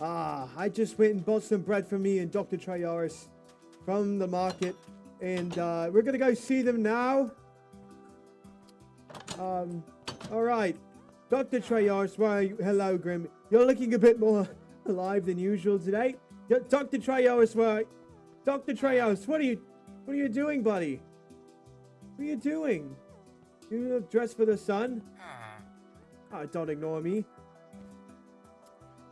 I just went and bought some bread for me and Dr. Trayaris from the market. And we're gonna go see them now. Alright. Dr. Trayaris, where are you? Hello, Grim. You're looking a bit more alive than usual today. Dr. Trayaris, Dr. Trayaris, what are you doing, buddy? What are you doing? You look dressed for the sun? Oh, don't ignore me.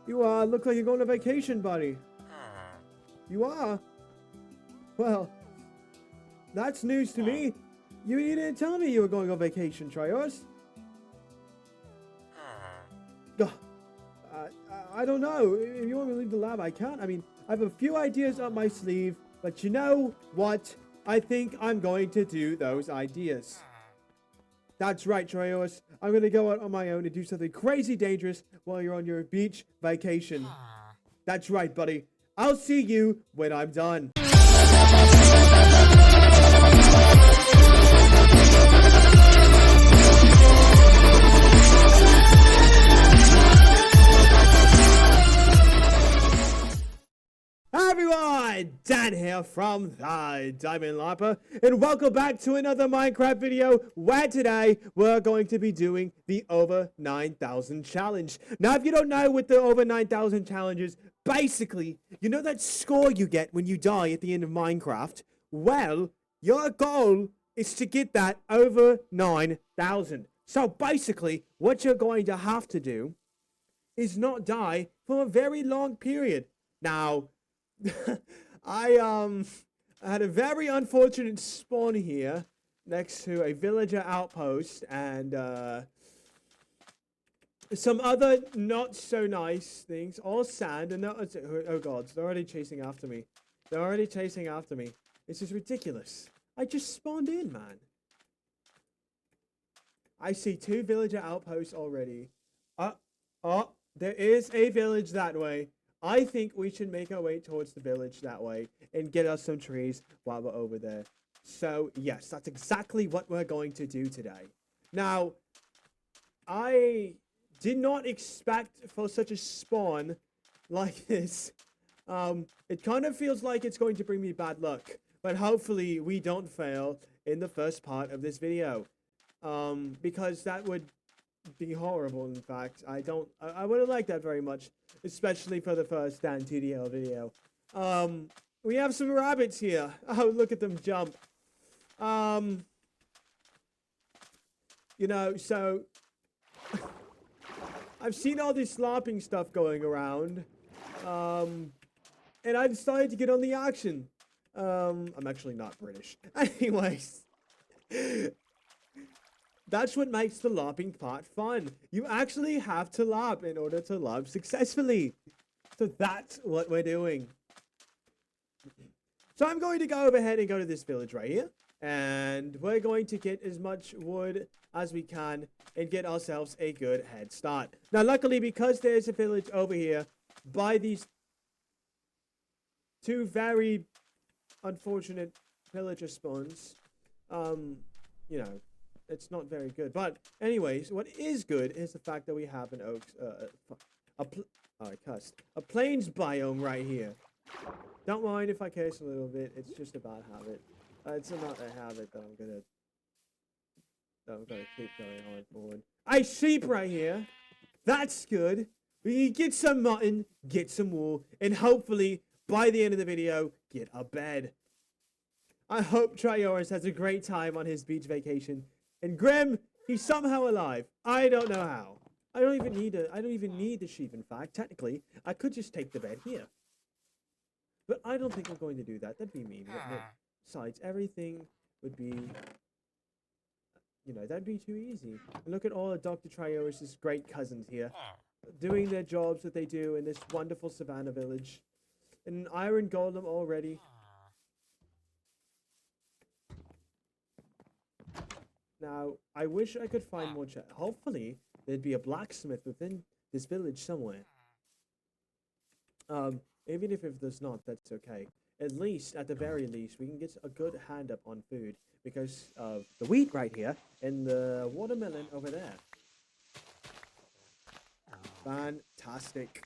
You look like you're going on vacation, buddy. You are? Well, that's news to me. You didn't tell me you were going on vacation, Trayaris. I don't know. If you want me to leave the lab, I can't. I mean, I have a few ideas up my sleeve, but you know what? I think I'm going to do those ideas. That's right, Trayaris. I'm going to go out on my own and do something crazy dangerous while you're on your beach vacation. That's right, buddy. I'll see you when I'm done. Hi everyone, Dan here from the Diamond LARPer, and welcome back to another Minecraft video where today we're going to be doing the over 9,000 challenge. Now, if you don't know what the over 9,000 challenge is, basically, you know that score you get when you die at the end of Minecraft? Well, your goal is to get that over 9,000. So basically, what you're going to have to do is not die for a very long period. Now, I had a very unfortunate spawn here next to a villager outpost and some other not so nice things, all sand, and oh god, they're already chasing after me. They're already chasing after me. This is ridiculous. I just spawned in, man. I see 2 villager outposts already. There is a village that way. I think we should make our way towards the village that way and get us some trees while we're over there. So, yes, that's exactly what we're going to do today. Now, I did not expect for such a spawn like this. It kind of feels like it's going to bring me bad luck, but hopefully we don't fail in the first part of this video. Because that would be horrible, in fact. I wouldn't like that very much, especially for the first DANTDM video. We have some rabbits here. Oh, look at them jump. You know, so I've seen all this LARPing stuff going around, and I decided to get on the action. I'm actually not British. Anyways. That's what makes the LARPing part fun. You actually have to LARP in order to LARP successfully. So that's what we're doing. So I'm going to go ahead and go to this village right here. And we're going to get as much wood as we can and get ourselves a good head start. Now, luckily, because there's a village over here by these 2 very unfortunate villager spawns, you know, it's not very good. But anyways, what is good is the fact that we have an a plains biome right here. Don't mind if I curse a little bit. It's just a bad habit. It's not a habit that I'm gonna keep going on forward. Sheep right here. That's good. We can get some mutton, get some wool, and hopefully by the end of the video, get a bed. I hope Trayaris has a great time on his beach vacation. And Grim, he's somehow alive. I don't know how. I don't even need the sheep, in fact. Technically, I could just take the bed here. But I don't think I'm going to do that. That'd be mean, wouldn't it? Besides, everything would be, you know, that'd be too easy. And look at all of Dr. Trayaris' great cousins here, doing their jobs that they do in this wonderful savannah village. And an iron golem already. Now, I wish I could find more hopefully, there'd be a blacksmith within this village somewhere. Even if there's not, that's okay. At least, at the very least, we can get a good hand up on food because of the wheat right here and the watermelon over there. Fantastic.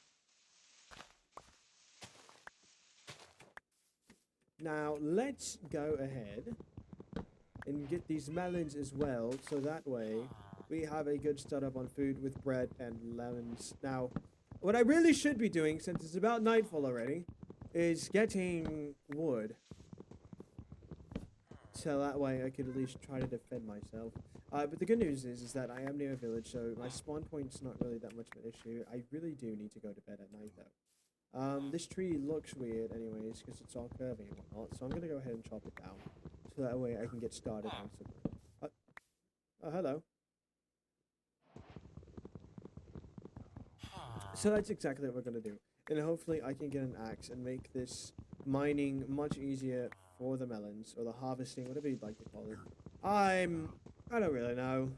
Now, let's go ahead and get these melons as well, so that way we have a good start up on food with bread and lemons. Now, what I really should be doing, since it's about nightfall already, is getting wood. So that way I could at least try to defend myself. But the good news is that I am near a village, so my spawn point's not really that much of an issue. I really do need to go to bed at night, though. This tree looks weird anyways, because it's all curvy and whatnot, so I'm going to go ahead and chop it down. So that way I can get started on some... oh, hello. So that's exactly what we're going to do. And hopefully I can get an axe and make this mining much easier for the melons, or the harvesting, whatever you'd like to call it. I don't really know.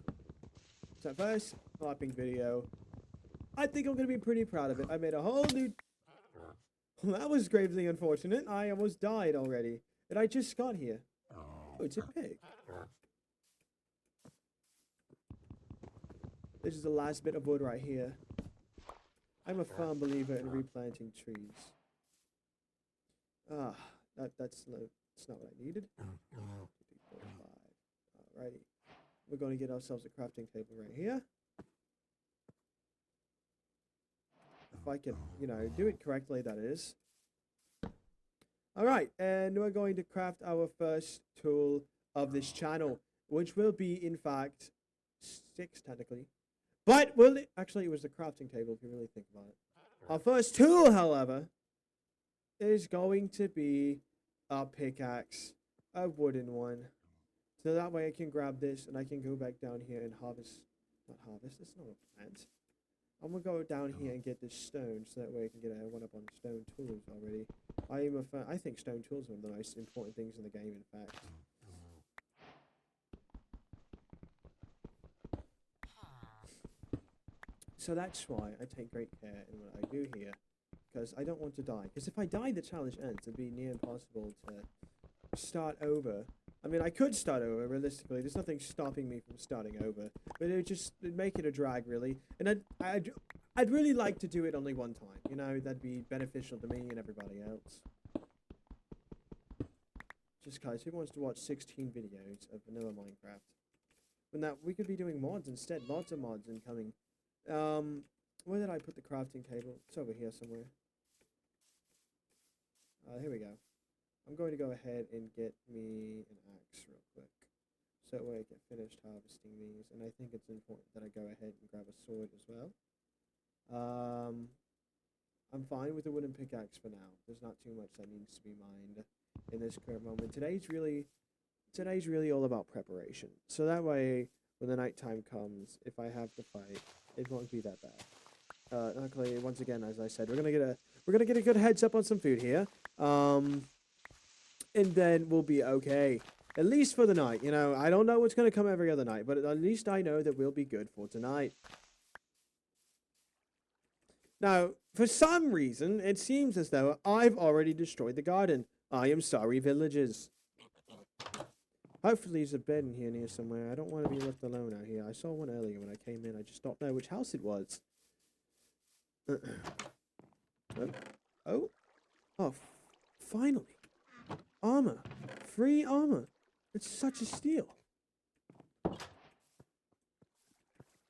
So first, LARPing video. I think I'm going to be pretty proud of it. I made a whole new... That was gravely unfortunate. I almost died already. And I just got here. Oh, it's a pig. This is the last bit of wood right here. I'm a firm believer in replanting trees. That's not what I needed. Alrighty. We're going to get ourselves a crafting table right here. If I can, you know, do it correctly, that is. Alright, and we're going to craft our first tool of this channel, which will be, in fact, 6 technically. But, actually, it was the crafting table, if you really think about it. Our first tool, however, is going to be a pickaxe, a wooden one. So that way I can grab this and I can go back down here and harvest. Not harvest, it's not a plant. I'm gonna go down here and get this stone so that way I can get a one up on stone tools already. I think stone tools are one of the most important things in the game, in fact. So that's why I take great care in what I do here, because I don't want to die. Because if I die, the challenge ends. It'd be near impossible to start over. I mean, I could start over, realistically. There's nothing stopping me from starting over. But it'd make it a drag, really. And I'd really like to do it only one time. You know, that'd be beneficial to me and everybody else. Just guys, who wants to watch 16 videos of vanilla Minecraft? When that, we could be doing mods instead. Lots of mods incoming. Where did I put the crafting table? It's over here somewhere. Here we go. I'm going to go ahead and get me an axe real quick, so that way I get finished harvesting these. And I think it's important that I go ahead and grab a sword as well. I'm fine with the wooden pickaxe for now. There's not too much that needs to be mined in this current moment. Today's really all about preparation. So that way, when the nighttime comes, if I have to fight, it won't be that bad. Luckily, once again, as I said, we're gonna get a good heads up on some food here. And then we'll be okay. At least for the night, you know. I don't know what's gonna come every other night, but at least I know that we'll be good for tonight. Now, for some reason, it seems as though I've already destroyed the garden. I am sorry, villagers. Hopefully there's a bed in here near somewhere. I don't want to be left alone out here. I saw one earlier when I came in. I just don't know which house it was. Oh, finally. Armor. Free armor. It's such a steal.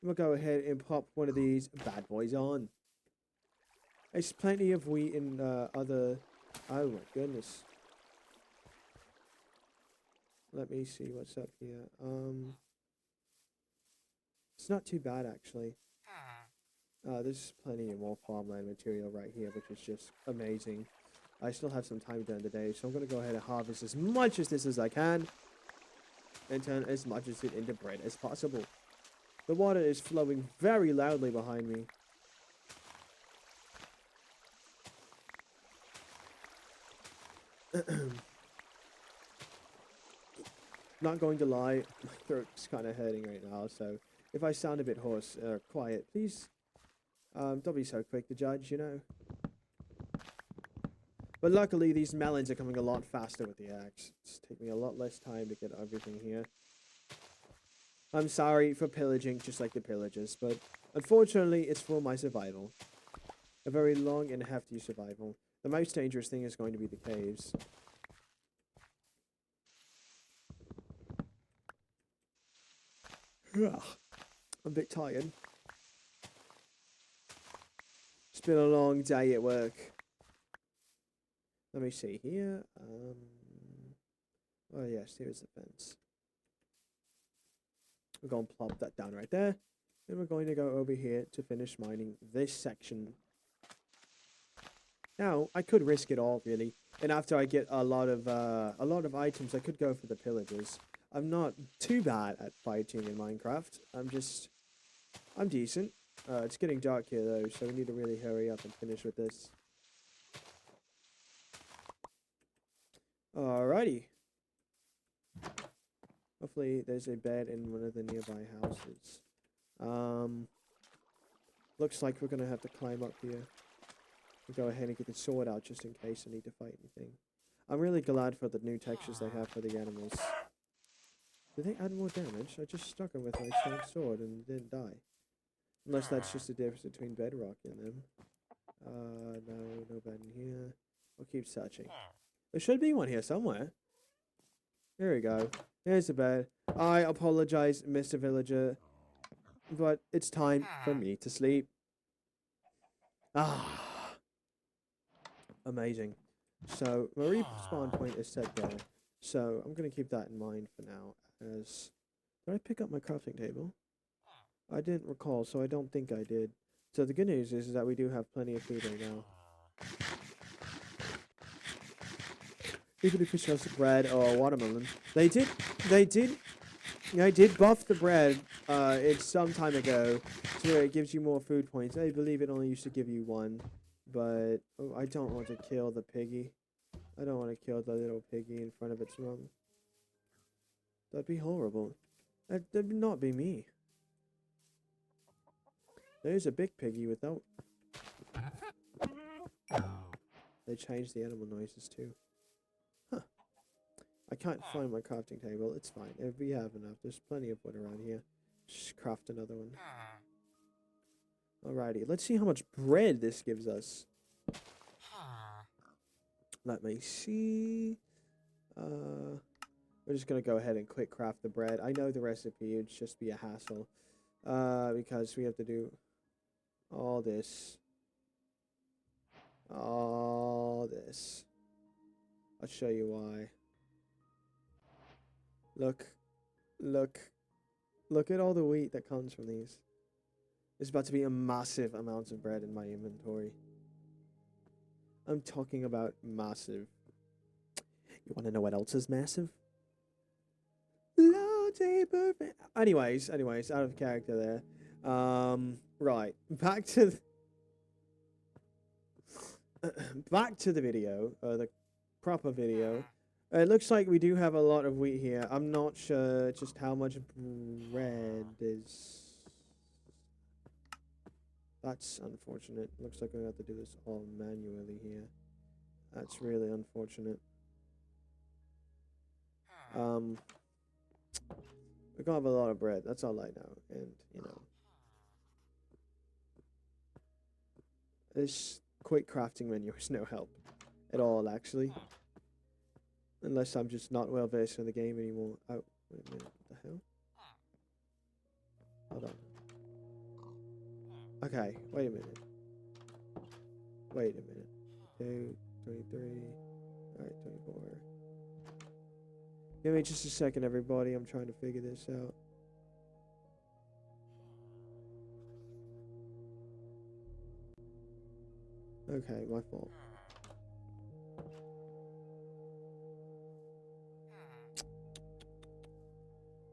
We'll go ahead and pop one of these bad boys on. There's plenty of wheat and other... Oh my goodness. Let me see what's up here. It's not too bad, actually. There's plenty of more farmland material right here, which is just amazing. I still have some time during the day, so I'm going to go ahead and harvest as much of this as I can. And turn as much of it into bread as possible. The water is flowing very loudly behind me. Not going to lie, my throat's kind of hurting right now, so if I sound a bit hoarse or quiet, please don't be so quick to judge, you know. But luckily, these melons are coming a lot faster with the axe. It's taking me a lot less time to get everything here. I'm sorry for pillaging just like the pillagers, but unfortunately, it's for my survival. A very long and hefty survival. The most dangerous thing is going to be the caves. Ugh, I'm a bit tired. It's been a long day at work. Let me see here. Oh yes, here's the fence. We're going to plop that down right there. Then we're going to go over here to finish mining this section. Now, I could risk it all, really. And after I get a lot of items, I could go for the pillagers. I'm not too bad at fighting in Minecraft. I'm decent. It's getting dark here, though, so we need to really hurry up and finish with this. Alrighty. Hopefully there's a bed in one of the nearby houses. Looks like we're gonna have to climb up here. We'll go ahead and get the sword out just in case I need to fight anything. I'm really glad for the new textures they have for the animals. Do they add more damage? I just struck them with my stone sword and didn't die. Unless that's just the difference between bedrock and them. No bed in here. We'll keep searching. There should be one here somewhere. There we go. Here's the bed. I apologize, Mr. Villager, but it's time for me to sleep. Ah, amazing. So my respawn point is set there. So I'm gonna keep that in mind for now. As did I pick up my crafting table? I didn't recall, so I don't think I did. So the good news is that we do have plenty of food right now. Even if it's just bread or watermelon. I did buff the bread it's some time ago so it gives you more food points. I believe it only used to give you one, but I don't want to kill the piggy. I don't want to kill the little piggy in front of its mom. That'd be horrible. That'd not be me. There's a big piggy without. They changed the animal noises too. Huh. I can't find my crafting table. It's fine. If we have enough, there's plenty of wood around here. Just craft another one. Alrighty, let's see how much bread this gives us. Let me see. We're just gonna go ahead and quick craft the bread. I know the recipe, it'd just be a hassle. Because we have to do all this. All this. I'll show you why. Look at all the wheat that comes from these. There's about to be a massive amount of bread in my inventory. I'm talking about massive. You want to know what else is massive? Perfect. Anyways, out of character there. Right, back to the video, the proper video. It looks like we do have a lot of wheat here. I'm not sure just how much bread is. That's unfortunate. Looks like we have to do this all manually here. That's really unfortunate. We're gonna have a lot of bread. That's all I know. And, you know, this quick crafting menu is no help at all, actually. Unless I'm just not well versed in the game anymore. Oh, wait a minute. What the hell? Hold on. Okay, wait a minute. 2, 23. Alright, 24. Give me just a second, everybody. I'm trying to figure this out. Okay, my fault.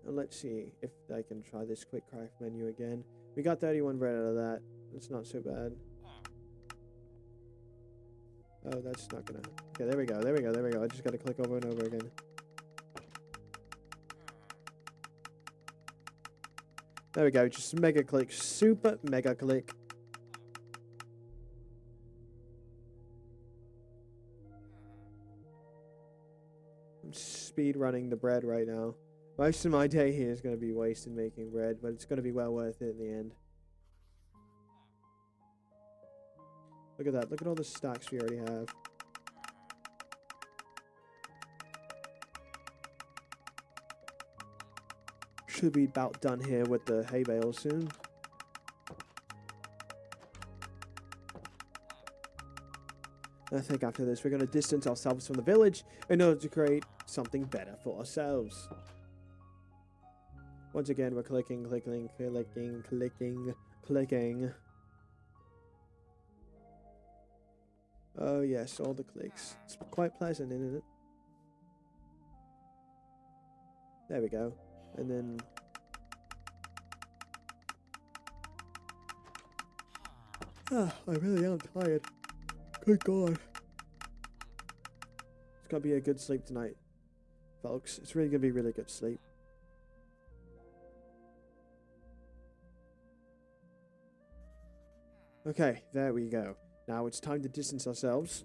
And let's see if I can try this quick craft menu again. We got 31 bread out of that. That's not so bad. Oh, that's not gonna... Okay, there we go. I just gotta click over and over again. There we go, just mega click. Super mega click. I'm speed running the bread right now. Most of my day here is going to be wasted making bread, but it's going to be well worth it in the end. Look at that. Look at all the stacks we already have. Should be about done here with the hay bale soon. I think after this we're going to distance ourselves from the village in order to create something better for ourselves. Once again, we're clicking, clicking, clicking, clicking, clicking. Oh yes, all the clicks. It's quite pleasant, isn't it? There we go. And then... I really am tired. Good God. It's gonna be a good sleep tonight, folks. It's really gonna be really good sleep. Okay, there we go. Now it's time to distance ourselves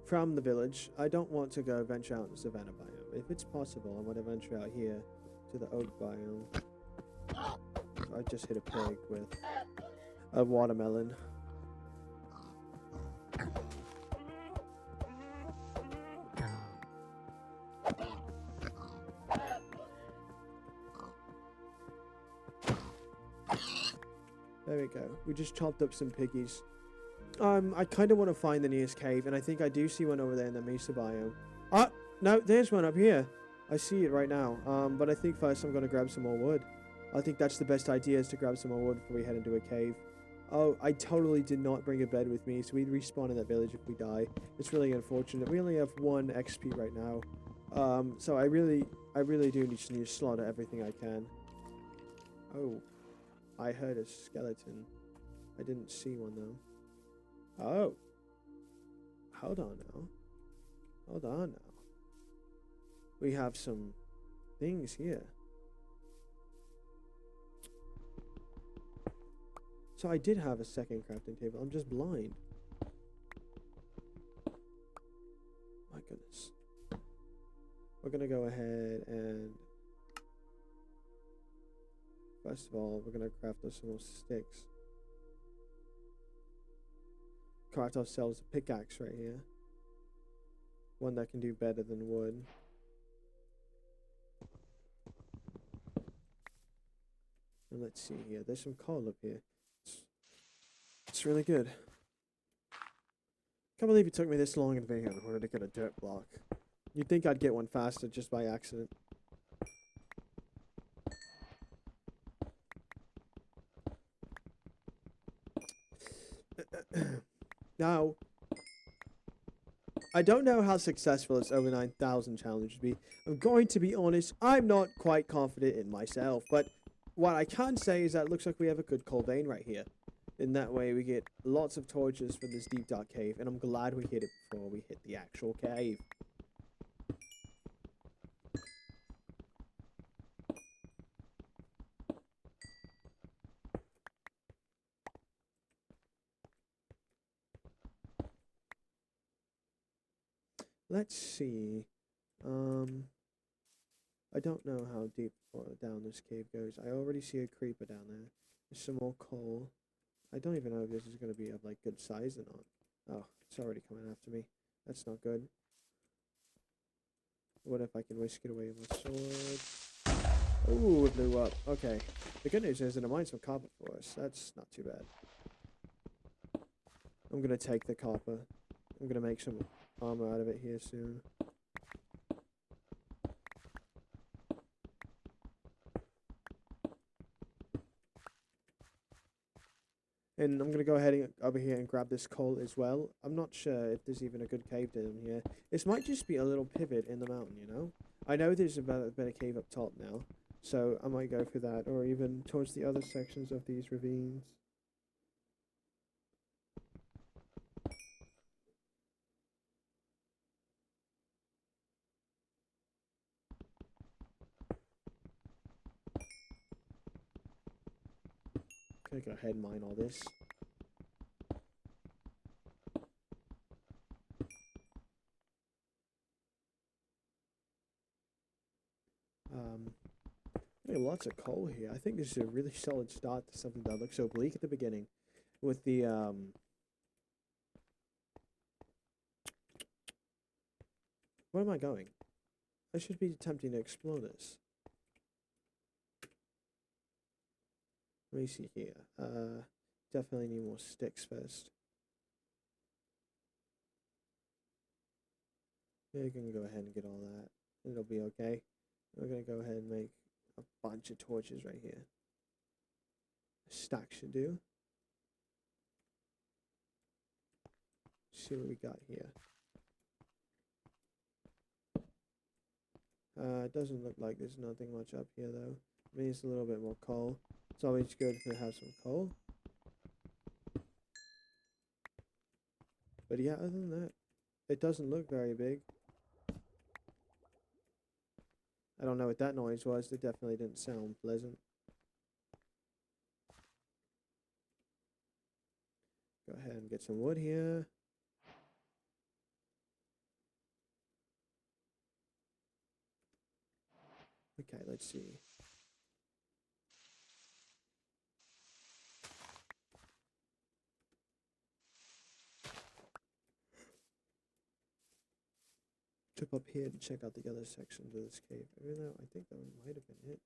from the village. I don't want to go venture out in the savannah biome. If it's possible, I want to venture out here to the oak biome. I just hit a pig with a watermelon. There we go. We just chopped up some piggies. I kind of want to find the nearest cave, and I think I do see one over there in the mesa biome. Ah, no, there's one up here. I see it right now. But I think first I'm going to grab some more wood. I think that's the best idea, is to grab some more wood before we head into a cave. Oh, I totally did not bring a bed with me, so we'd respawn in that village if we die. It's really unfortunate. We only have 1 XP right now. So I really do need to slaughter everything I can. Oh, I heard a skeleton. I didn't see one though. Oh. Hold on now. Hold on now. We have some things here. So I did have a second crafting table. I'm just blind. My goodness. We're gonna go ahead and... First of all, we're gonna craft us some more sticks. Craft ourselves a pickaxe right here. One that can do better than wood. And let's see here. There's some coal up here. It's really good. Can't believe it took me this long in video in order to get a dirt block. You'd think I'd get one faster just by accident. Now, I don't know how successful this over 9,000 challenge would be. I'm going to be honest, I'm not quite confident in myself, but what I can say is that it looks like we have a good coal vein right here. In that way, we get lots of torches for this deep dark cave, and I'm glad we hit it before we hit the actual cave. Let's see. I don't know how deep down this cave goes. I already see a creeper down there. There's some more coal. I don't even know if this is going to be of like good size or not. Oh, it's already coming after me. That's not good. What if I can whisk it away with my sword? Ooh, it blew up. Okay. The good news is it mines some copper for us. That's not too bad. I'm going to take the copper. I'm going to make some armor out of it here soon. And I'm going to go ahead over here and grab this coal as well. I'm not sure if there's even a good cave down here. This might just be a little pivot in the mountain, you know? I know there's a better cave up top now, so I might go for that, or even towards the other sections of these ravines. Gonna go ahead and mine all this. Lots of coal here. I think this is a really solid start to something that looks so bleak at the beginning. With the where am I going? I should be attempting to explore this. Let me see here. Definitely need more sticks first. Yeah, you can go ahead and get all that. It'll be okay. We're gonna go ahead and make a bunch of torches right here. A stack should do. See what we got here. It doesn't look like there's nothing much up here though. Maybe it's a little bit more coal. It's always good to have some coal. But yeah, other than that, it doesn't look very big. I don't know what that noise was. It definitely didn't sound pleasant. Go ahead and get some wood here. Okay, let's see. Trip up here to check out the other sections of this cave. Even though I think that might have been it.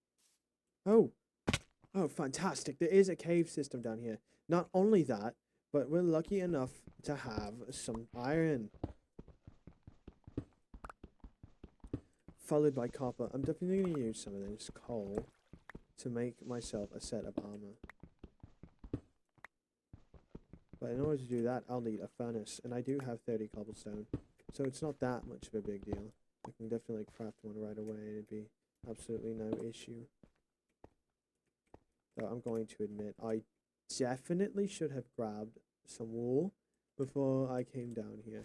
Oh! Oh, fantastic. There is a cave system down here. Not only that, but we're lucky enough to have some iron. Followed by copper. I'm definitely going to use some of this coal to make myself a set of armor. But in order to do that, I'll need a furnace. And I do have 30 cobblestone. So it's not that much of a big deal. I can definitely craft one right away and it'd be absolutely no issue. So I'm going to admit, I definitely should have grabbed some wool before I came down here.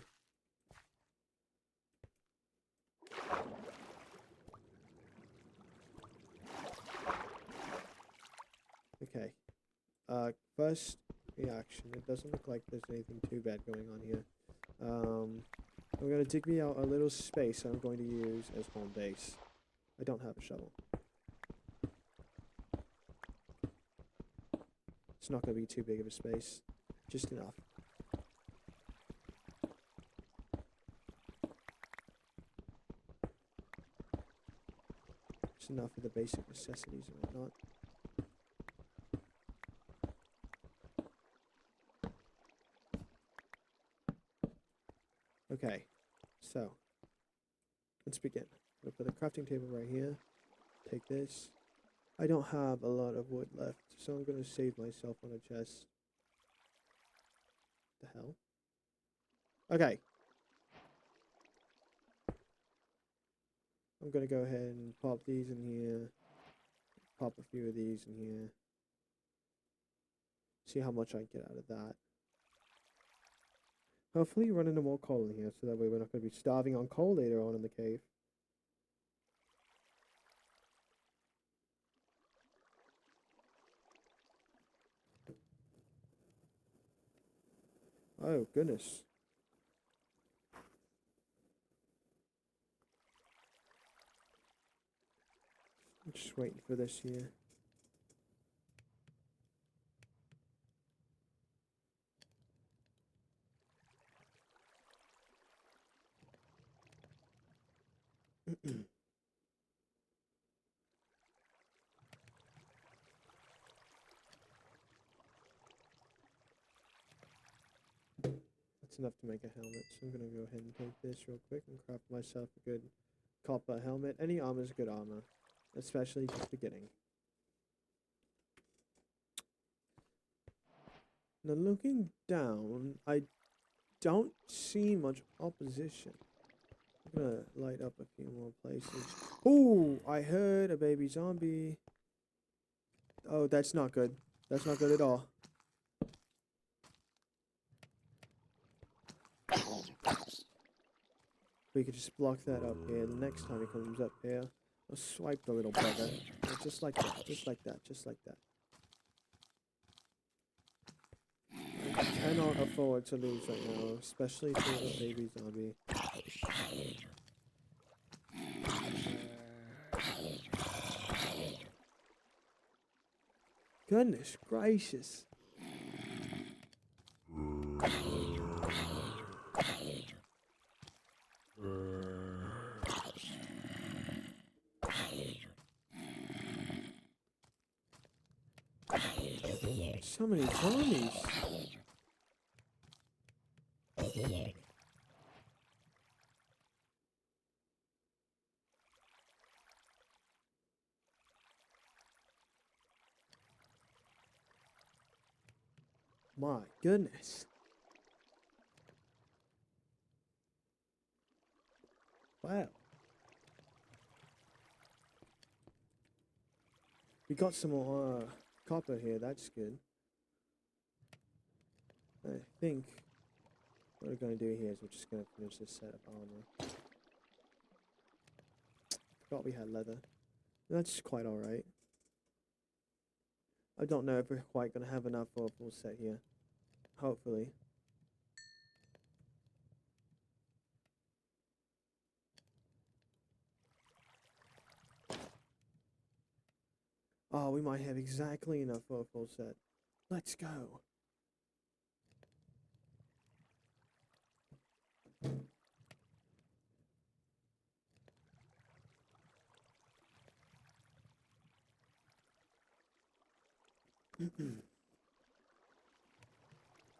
Okay. First reaction. It doesn't look like there's anything too bad going on here. I'm going to dig me out a little space I'm going to use as home base. I don't have a shovel. It's not going to be too big of a space. Just enough. Just enough for the basic necessities and whatnot. Okay, so let's begin. I'm gonna put a crafting table right here. Take this. I don't have a lot of wood left, so I'm gonna save myself on a chest. The hell? Okay. I'm gonna go ahead and pop these in here. Pop a few of these in here. See how much I get out of that. Hopefully run into more coal in here, so that way we're not going to be starving on coal later on in the cave. Oh, goodness. I'm just waiting for this here. That's enough to make a helmet, so I'm gonna go ahead and take this real quick and craft myself a good copper helmet. Any armor is good armor, especially just beginning. Now looking down, I don't see much opposition. I'm gonna light up a few more places. Oh, I heard a baby zombie. Oh, that's not good. That's not good at all. We could just block that up here. The next time he comes up here, I'll swipe the little bugger. Just like that, just like that, just like that. I cannot afford to lose right now, especially to a baby zombie. Goodness gracious. So many zombies. My goodness. Wow. We got some more copper here, that's good. I think what we're going to do here is we're just going to finish this set of armor. Forgot we had leather. That's quite alright. I don't know if we're quite going to have enough for a full set here. Hopefully. Oh, we might have exactly enough for a full set. Let's go.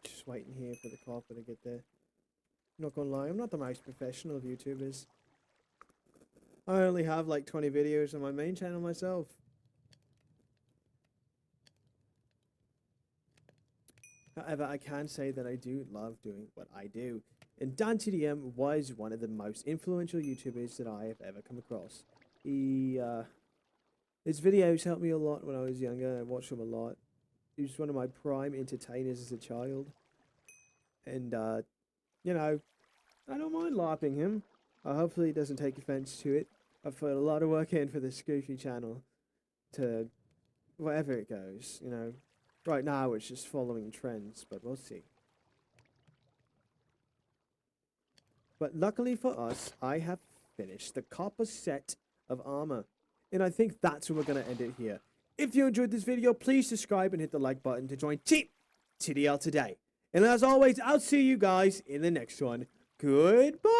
Just waiting here for the copper to get there. Not gonna lie, I'm not the most professional of YouTubers. I only have like 20 videos on my main channel myself. However, I can say that I do love doing what I do. And DANTDM was one of the most influential YouTubers that I have ever come across. His videos helped me a lot when I was younger. I watched him a lot. He was one of my prime entertainers as a child. And, you know, I don't mind LARPing him. Hopefully he doesn't take offense to it. I've put a lot of work in for this goofy channel to wherever it goes, you know. Right now it's just following trends, but we'll see. But luckily for us, I have finished the copper set of armor. And I think that's where we're going to end it here. If you enjoyed this video, please subscribe and hit the like button to join Team TDL today. And as always, I'll see you guys in the next one. Goodbye!